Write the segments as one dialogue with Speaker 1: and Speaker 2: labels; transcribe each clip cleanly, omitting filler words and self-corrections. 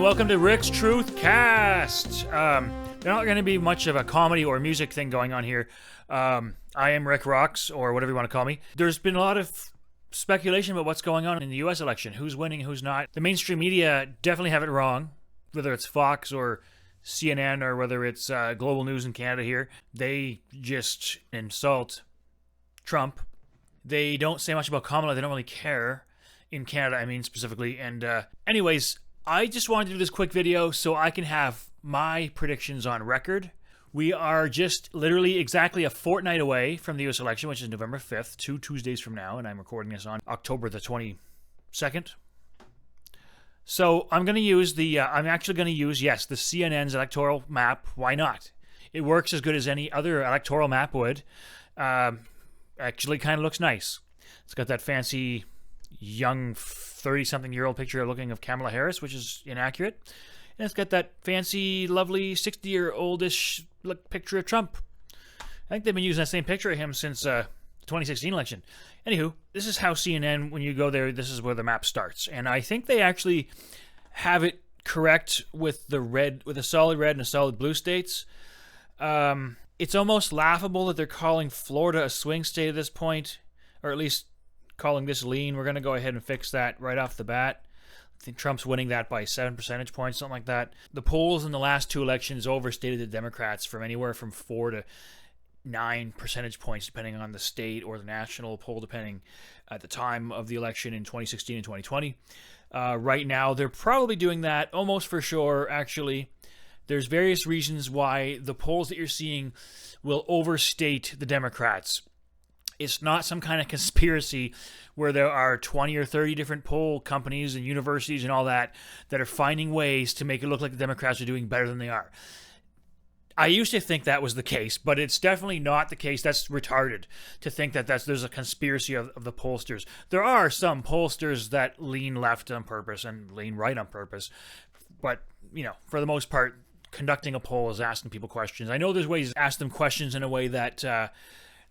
Speaker 1: and welcome to Rick's TruthCast. There's not going to be much of a comedy or music thing going on here. I am RikRox, or whatever you want to call me. There's been a lot of speculation about what's going on in the U.S. election, who's winning, who's not. The mainstream media definitely have it wrong, whether it's Fox or CNN or whether it's Global News in Canada here. They just insult Trump. They don't say much about Kamala. They don't really care. In Canada, I mean, specifically. And anyways, I just wanted to do this quick video so I can have my predictions on record. We are just literally exactly a fortnight away from the U.S. election, which is November 5th, 2 Tuesdays from now, and I'm recording this on October the 22nd. So I'm going to use I'm actually going to use, yes, the CNN's electoral map. Why not? It works as good as any other electoral map would. Actually kind of looks nice. It's got that fancy young 30-something-year-old picture looking of Kamala Harris, which is inaccurate. And it's got that fancy, lovely 60-year-oldish picture of Trump. I think they've been using that same picture of him since the 2016 election. Anywho, this is how CNN, when you go there, this is where the map starts. And I think they actually have it correct with the red, with a solid red and a solid blue states. It's almost laughable that they're calling Florida a swing state at this point, or at least calling this lean. We're going to go ahead and fix that right off the bat. I think Trump's winning that by 7 percentage points, something like that. The polls in the last two elections overstated the Democrats from anywhere from 4 to 9 percentage points, depending on the state or the national poll, depending at the time of the election in 2016 and 2020. Right now, they're probably doing that almost for sure, actually. There's various reasons why the polls that you're seeing will overstate the Democrats. It's not some kind of conspiracy where there are 20 or 30 different poll companies and universities and all that are finding ways to make it look like the Democrats are doing better than they are. I used to think that was the case, but it's definitely not the case. That's retarded to think that there's a conspiracy of the pollsters. There are some pollsters that lean left on purpose and lean right on purpose, but you know, for the most part, conducting a poll is asking people questions. I know there's ways to ask them questions in a way that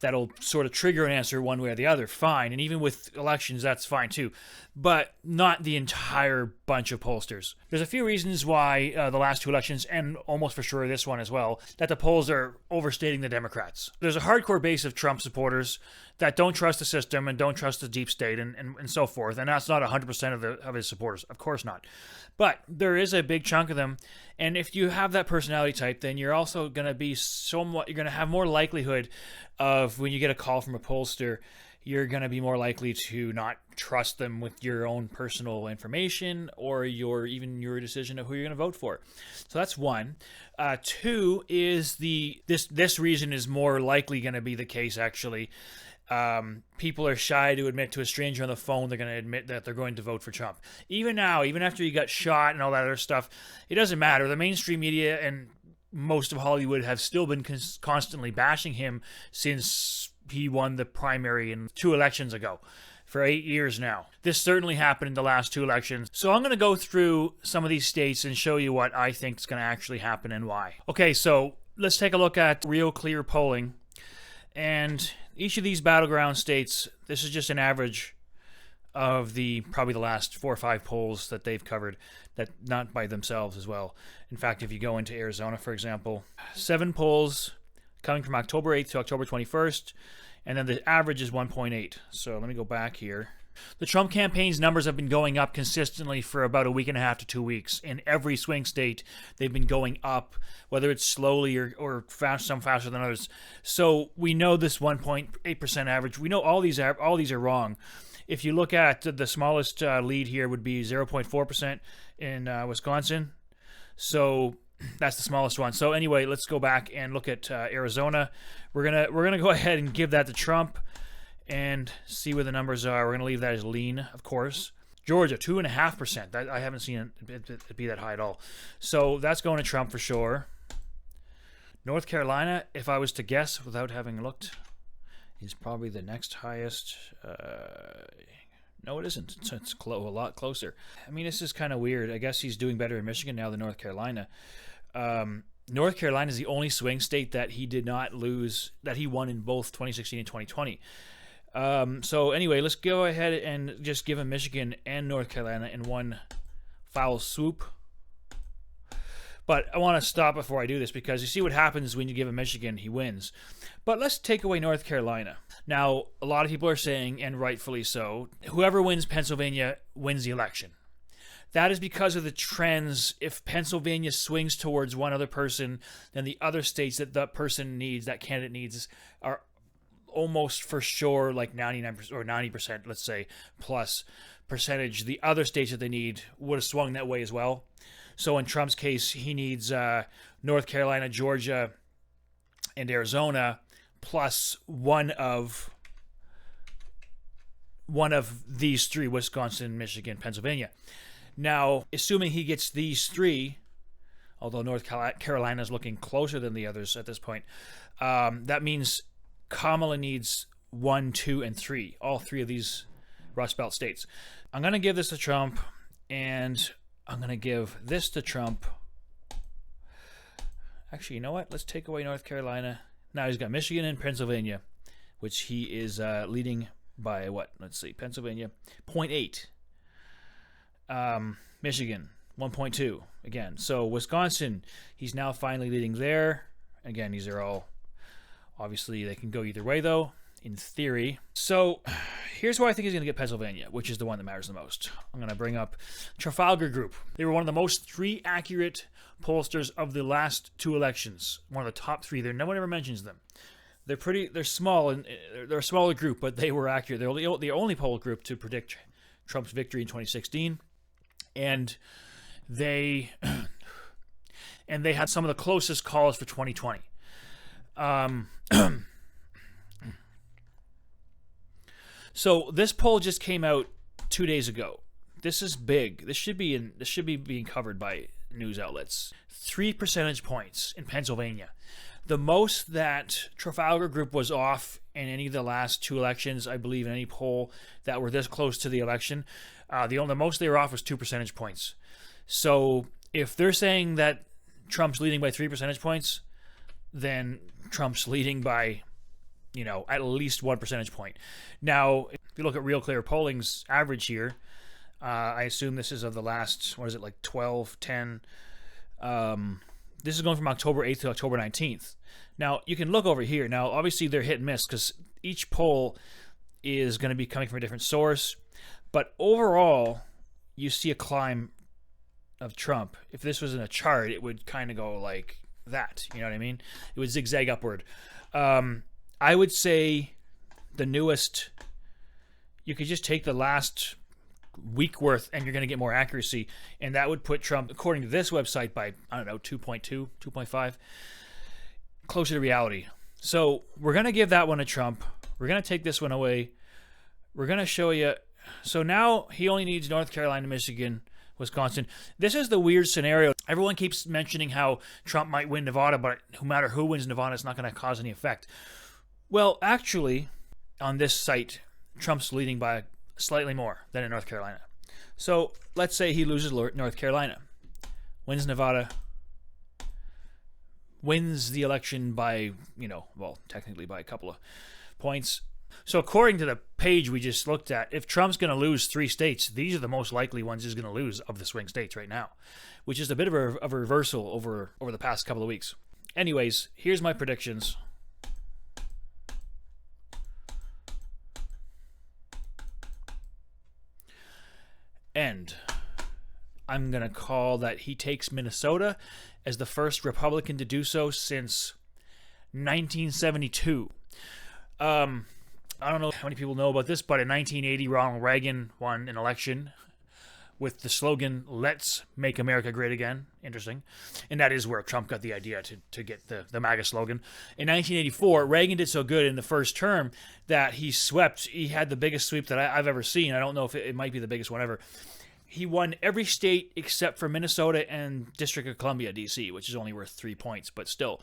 Speaker 1: that'll sort of trigger an answer one way or the other, fine. And even with elections, that's fine too. But not the entire bunch of pollsters. There's a few reasons why the last two elections, and almost for sure this one as well, that the polls are overstating the Democrats. There's a hardcore base of Trump supporters that don't trust the system and don't trust the deep state and so forth. And that's not 100% of his supporters. Of course not. But there is a big chunk of them. And if you have that personality type, then you're also going to be you're going to have more likelihood of, when you get a call from a pollster, you're going to be more likely to not trust them with your own personal information or even your decision of who you're going to vote for. So that's one. Two is this reason is more likely going to be the case, actually. People are shy to admit to a stranger on the phone they're going to admit that they're going to vote for Trump. Even now, even after he got shot and all that other stuff, it doesn't matter. The mainstream media and most of Hollywood have still been constantly bashing him since he won the primary in 2 elections ago, for 8 years now. This certainly happened in the last 2 elections. So I'm going to go through some of these states and show you what I think is going to actually happen and why. Okay, so let's take a look at real clear polling. And each of these battleground states, this is just an average of probably the last 4 or 5 polls that they've covered, that not by themselves as well. In fact, if you go into Arizona, for example, 7 polls coming from October 8th to October 21st, and then the average is 1.8. So let me go back here. The Trump campaign's numbers have been going up consistently for about a week and a half to 2 weeks. In every swing state, they've been going up, whether it's slowly or fast, some faster than others. So we know this 1.8% average. We know all these are wrong. If you look at the smallest lead here would be 0.4% in Wisconsin. So that's the smallest one. So anyway, let's go back and look at Arizona. We're gonna go ahead and give that to Trump and see where the numbers are. We're gonna leave that as lean, of course. Georgia, 2.5%. I haven't seen it be that high at all. So that's going to Trump for sure. North Carolina, if I was to guess without having looked, is probably the next highest. No, it isn't. It's a lot closer. I mean, this is kind of weird. I guess he's doing better in Michigan now than North Carolina. North Carolina is the only swing state that he did not lose, that he won in both 2016 and 2020. So anyway, let's go ahead and just give him Michigan and North Carolina in one foul swoop. But I want to stop before I do this because you see what happens when you give him Michigan, he wins. But let's take away North Carolina. Now, a lot of people are saying, and rightfully so, whoever wins Pennsylvania wins the election. That is because of the trends. If Pennsylvania swings towards one other person, then the other states that that person needs, that candidate needs, are almost for sure like 99% or 90%, let's say, plus percentage. The other states that they need would have swung that way as well. So in Trump's case, he needs North Carolina, Georgia, and Arizona, plus one of these three: Wisconsin, Michigan, Pennsylvania. Now, assuming he gets these three, although North Carolina is looking closer than the others at this point, that means Kamala needs 1, 2, and 3, all three of these Rust Belt states. I'm going to give this to Trump, and I'm going to give this to Trump. Actually, you know what? Let's take away North Carolina. Now he's got Michigan and Pennsylvania, which he is leading by what? Let's see. Pennsylvania, 0.8. Michigan, 1.2. Again. So Wisconsin, he's now finally leading there. Again, these are all, obviously, they can go either way, though, in theory. So here's why I think he's going to get Pennsylvania, which is the one that matters the most. I'm going to bring up Trafalgar Group. They were one of the most accurate pollsters of the last two elections. One of the top 3. No one ever mentions them. They're small, and they're a smaller group, but they were accurate. They're the only poll group to predict Trump's victory in 2016. And they had some of the closest calls for 2020. So this poll just came out 2 days ago. This is big. This should be being covered by news outlets. 3 percentage points in Pennsylvania. The most that Trafalgar Group was off in any of the last 2 elections, I believe, in any poll that were this close to the election, the most they were off was 2 percentage points. So if they're saying that Trump's leading by 3 percentage points, then Trump's leading by, at least 1 percentage point. Now, if you look at Real Clear Polling's average here, I assume this is of the last, 12, 10. This is going from October 8th to October 19th. Now, you can look over here. Now, obviously, they're hit and miss because each poll is going to be coming from a different source. But overall, you see a climb of Trump. If this was in a chart, it would kind of go like that. You know what I mean? It would zigzag upward. I would say the newest, you could just take the last week worth and you're going to get more accuracy. And that would put Trump, according to this website, by, 2.2, 2.5, closer to reality. So we're going to give that one to Trump. We're going to take this one away. We're going to show you. So now he only needs North Carolina, Michigan, Wisconsin. This is the weird scenario. Everyone keeps mentioning how Trump might win Nevada, but no matter who wins Nevada, it's not going to cause any effect. Well, actually, on this site, Trump's leading by slightly more than in North Carolina. So let's say he loses North Carolina, wins Nevada, wins the election by, technically by a couple of points. So according to the page we just looked at, if Trump's going to lose 3 states, these are the most likely ones he's going to lose of the swing states right now, which is a bit of a reversal over the past couple of weeks. Anyways, here's my predictions. And I'm going to call that he takes Minnesota as the first Republican to do so since 1972. I don't know how many people know about this, but in 1980, Ronald Reagan won an election with the slogan, "Let's make America great again." Interesting. And that is where Trump got the idea to get the MAGA slogan. In 1984, Reagan did so good in the first term that he had the biggest sweep that I've ever seen. I don't know if it might be the biggest one ever. He won every state except for Minnesota and District of Columbia, D.C., which is only worth 3 points, but still.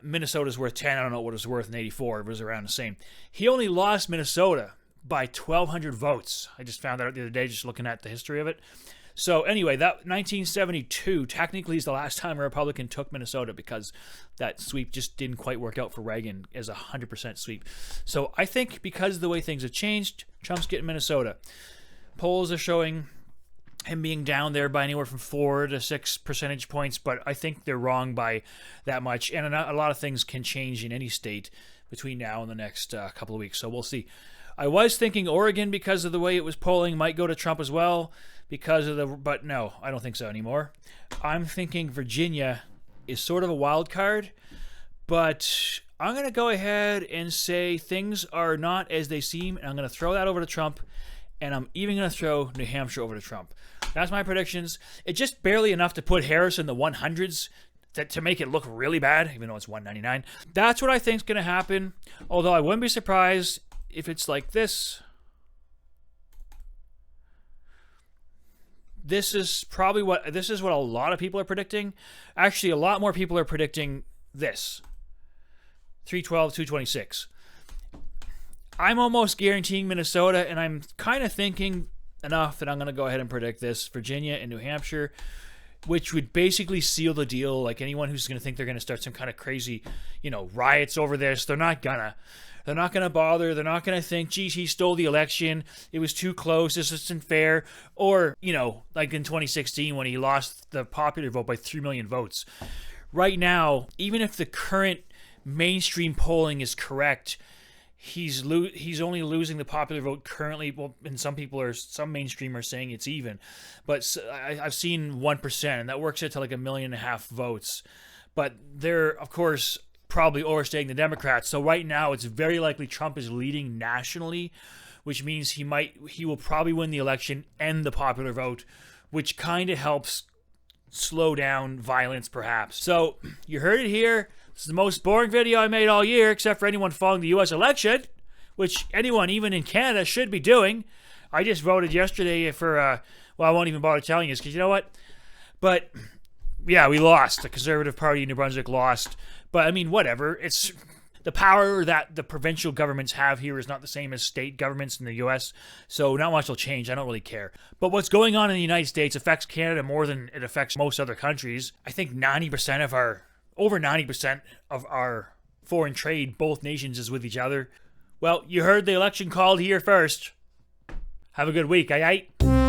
Speaker 1: Minnesota's worth 10. I don't know what it was worth in 84. It was around the same. He only lost Minnesota by 1,200 votes. I just found that out the other day just looking at the history of it. So anyway, that 1972 technically is the last time a Republican took Minnesota because that sweep just didn't quite work out for Reagan as a 100% sweep. So I think because of the way things have changed, Trump's getting Minnesota. Polls are showing him being down there by anywhere from 4 to 6 percentage points, but I think they're wrong by that much. And a lot of things can change in any state between now and the next couple of weeks, so we'll see. I was thinking Oregon, because of the way it was polling, might go to Trump as well, but no, I don't think so anymore. I'm thinking Virginia is sort of a wild card, but I'm going to go ahead and say things are not as they seem, and I'm going to throw that over to Trump, and I'm even going to throw New Hampshire over to Trump. That's my predictions. It's just barely enough to put Harris in the 100s to make it look really bad, even though it's 199. That's what I think is going to happen, although I wouldn't be surprised if it's like this. This is what a lot of people are predicting. Actually, a lot more people are predicting this. 312, 226. I'm almost guaranteeing Minnesota, and I'm kind of thinking enough that I'm going to go ahead and predict this. Virginia and New Hampshire, which would basically seal the deal. Like, anyone who's going to think they're going to start some kind of crazy, riots over this, they're not gonna bother. They're not going to think, geez, he stole the election. It was too close. This isn't fair. Or, like in 2016 when he lost the popular vote by 3 million votes. Right now, even if the current mainstream polling is correct, he's only losing the popular vote currently. Well, and some mainstream are saying it's even. But I've seen 1%, and that works out to like 1.5 million votes. But they're, of course, probably overstating the Democrats. So right now, it's very likely Trump is leading nationally, which means he will probably win the election and the popular vote, which kind of helps slow down violence, perhaps. So you heard it here. This is the most boring video I made all year, except for anyone following the U.S. election, which anyone, even in Canada, should be doing. I just voted yesterday for, I won't even bother telling you this, because you know what? But yeah, we lost. The Conservative Party in New Brunswick lost. But, I mean, whatever. It's the power that the provincial governments have here is not the same as state governments in the U.S., so not much will change. I don't really care. But what's going on in the United States affects Canada more than it affects most other countries. I think over 90% of our foreign trade, both nations, is with each other. Well, you heard the election called here first. Have a good week, aight?